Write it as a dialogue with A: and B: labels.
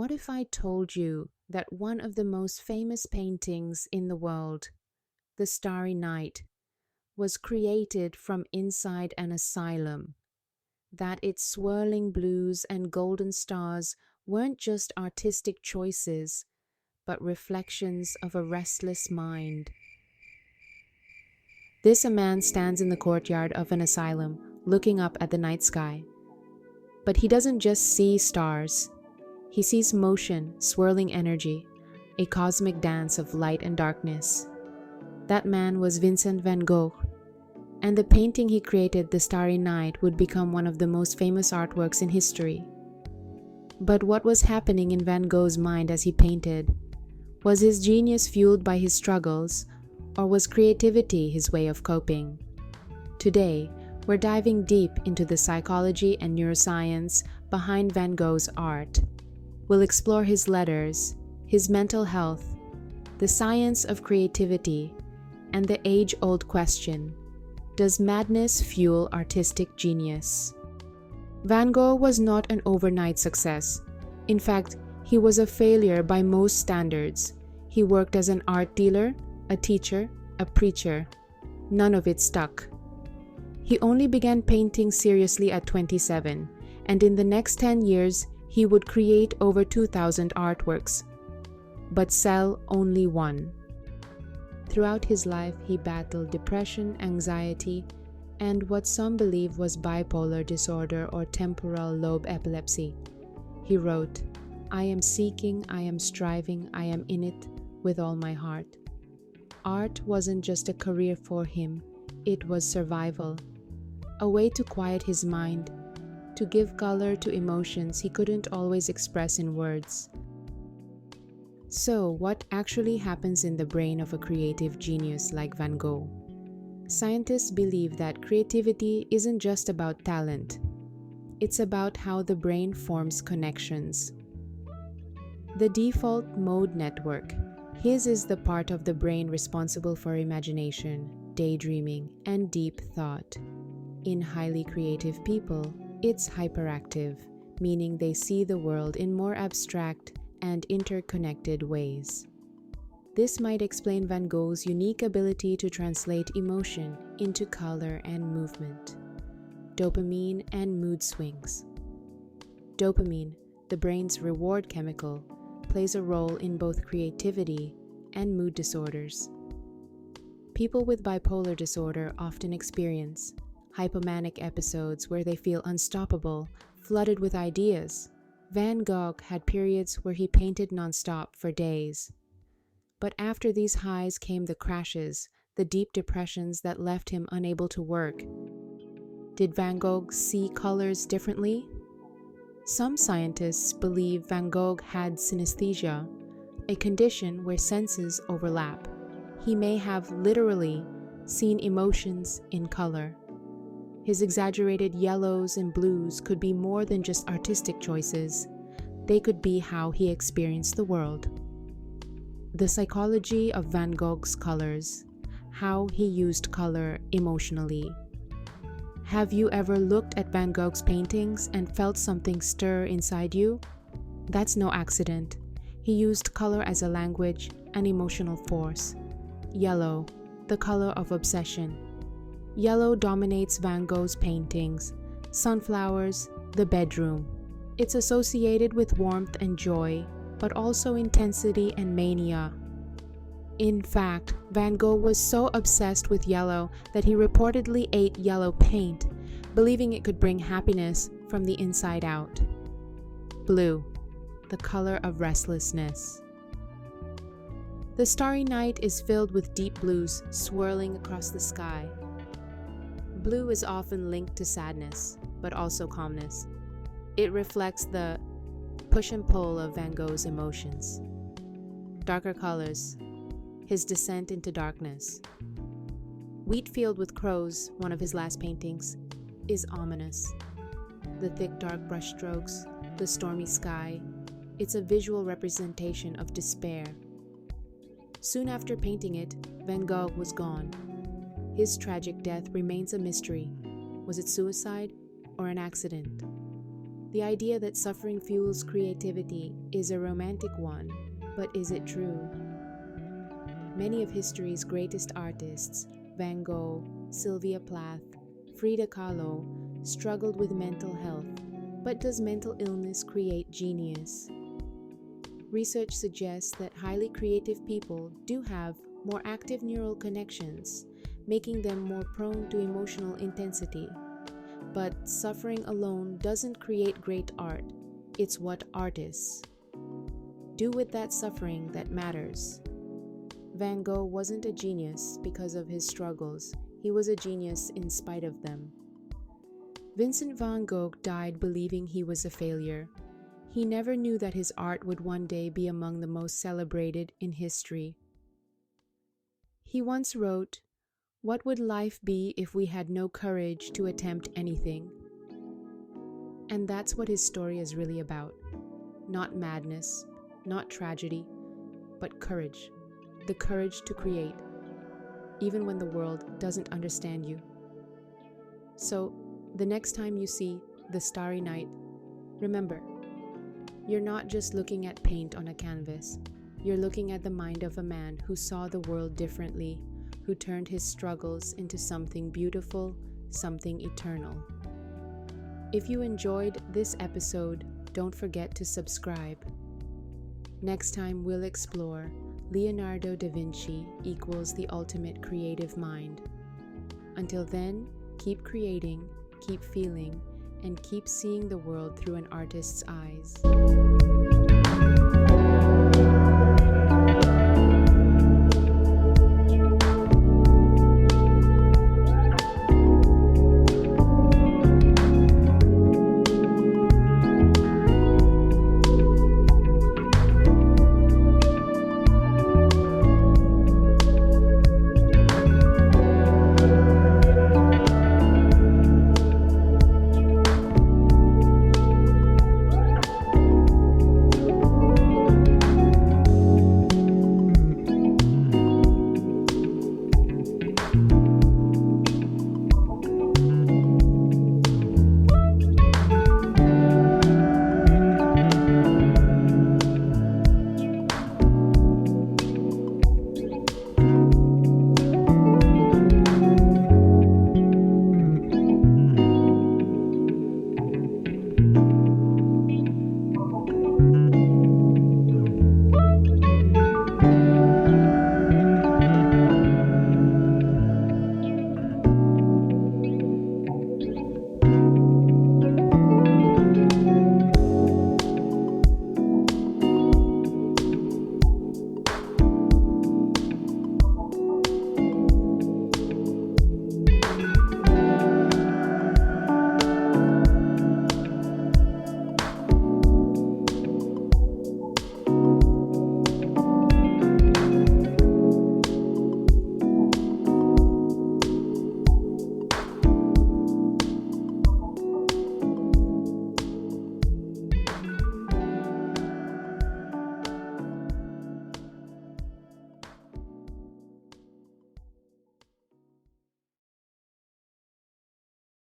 A: What if I told you that one of the most famous paintings in the world, The Starry Night, was created from inside an asylum? That its swirling blues and golden stars weren't just artistic choices, but reflections of a restless mind. A man stands in the courtyard of an asylum, looking up at the night sky. But he doesn't just see stars. He sees motion, swirling energy, a cosmic dance of light and darkness. That man was Vincent van Gogh, and the painting he created, The Starry Night, would become one of the most famous artworks in history. But what was happening in Van Gogh's mind as he painted? Was his genius fueled by his struggles, or was creativity his way of coping? Today, we're diving deep into the psychology and neuroscience behind Van Gogh's art. We'll explore his letters, his mental health, the science of creativity, and the age-old question: does madness fuel artistic genius? Van Gogh was not an overnight success. In fact, he was a failure by most standards. He worked as an art dealer, a teacher, a preacher. None of it stuck. He only began painting seriously at 27, and in the next 10 years, he would create over 2,000 artworks, but sell only one. Throughout his life, he battled depression, anxiety, and what some believe was bipolar disorder or temporal lobe epilepsy. He wrote, "I am seeking, I am striving, I am in it with all my heart." Art wasn't just a career for him, it was survival, a way to quiet his mind, to give color to emotions he couldn't always express in words. So, what actually happens in the brain of a creative genius like Van Gogh? Scientists believe that creativity isn't just about talent. It's about how the brain forms connections. The default mode network. His is the part of the brain responsible for imagination, daydreaming, and deep thought. In highly creative people, it's hyperactive, meaning they see the world in more abstract and interconnected ways. This might explain Van Gogh's unique ability to translate emotion into color and movement. Dopamine and mood swings. Dopamine, the brain's reward chemical, plays a role in both creativity and mood disorders. People with bipolar disorder often experience hypomanic episodes where they feel unstoppable, flooded with ideas. Van Gogh had periods where he painted nonstop for days. But after these highs came the crashes, the deep depressions that left him unable to work. Did Van Gogh see colors differently? Some scientists believe Van Gogh had synesthesia, a condition where senses overlap. He may have literally seen emotions in color. His exaggerated yellows and blues could be more than just artistic choices. They could be how he experienced the world. The psychology of Van Gogh's colors, how he used color emotionally. Have you ever looked at Van Gogh's paintings and felt something stir inside you? That's no accident. He used color as a language, an emotional force. Yellow, the color of obsession. Yellow dominates Van Gogh's paintings. Sunflowers, the bedroom. It's associated with warmth and joy, but also intensity and mania. In fact, Van Gogh was so obsessed with yellow that he reportedly ate yellow paint, believing it could bring happiness from the inside out. Blue, the color of restlessness. The Starry Night is filled with deep blues swirling across the sky. Blue is often linked to sadness, but also calmness. It reflects the push and pull of Van Gogh's emotions. Darker colors, his descent into darkness. Wheat Field with Crows, one of his last paintings, is ominous. The thick dark brushstrokes, the stormy sky, it's a visual representation of despair. Soon after painting it, Van Gogh was gone. His tragic death remains a mystery. Was it suicide or an accident? The idea that suffering fuels creativity is a romantic one, but is it true? Many of history's greatest artists, Van Gogh, Sylvia Plath, Frida Kahlo, struggled with mental health. But does mental illness create genius? Research suggests that highly creative people do have more active neural connections, making them more prone to emotional intensity. But suffering alone doesn't create great art. It's what artists do with that suffering that matters. Van Gogh wasn't a genius because of his struggles. He was a genius in spite of them. Vincent van Gogh died believing he was a failure. He never knew that his art would one day be among the most celebrated in history. He once wrote, "What would life be if we had no courage to attempt anything?" And that's what his story is really about. Not madness, not tragedy, but courage. The courage to create, even when the world doesn't understand you. So, the next time you see the starry night, remember, you're not just looking at paint on a canvas. You're looking at the mind of a man who saw the world differently, who turned his struggles into something beautiful, something eternal. If you enjoyed this episode, don't forget to subscribe. Next time we'll explore Leonardo da Vinci equals the ultimate creative mind. Until then, keep creating, keep feeling, and keep seeing the world through an artist's eyes.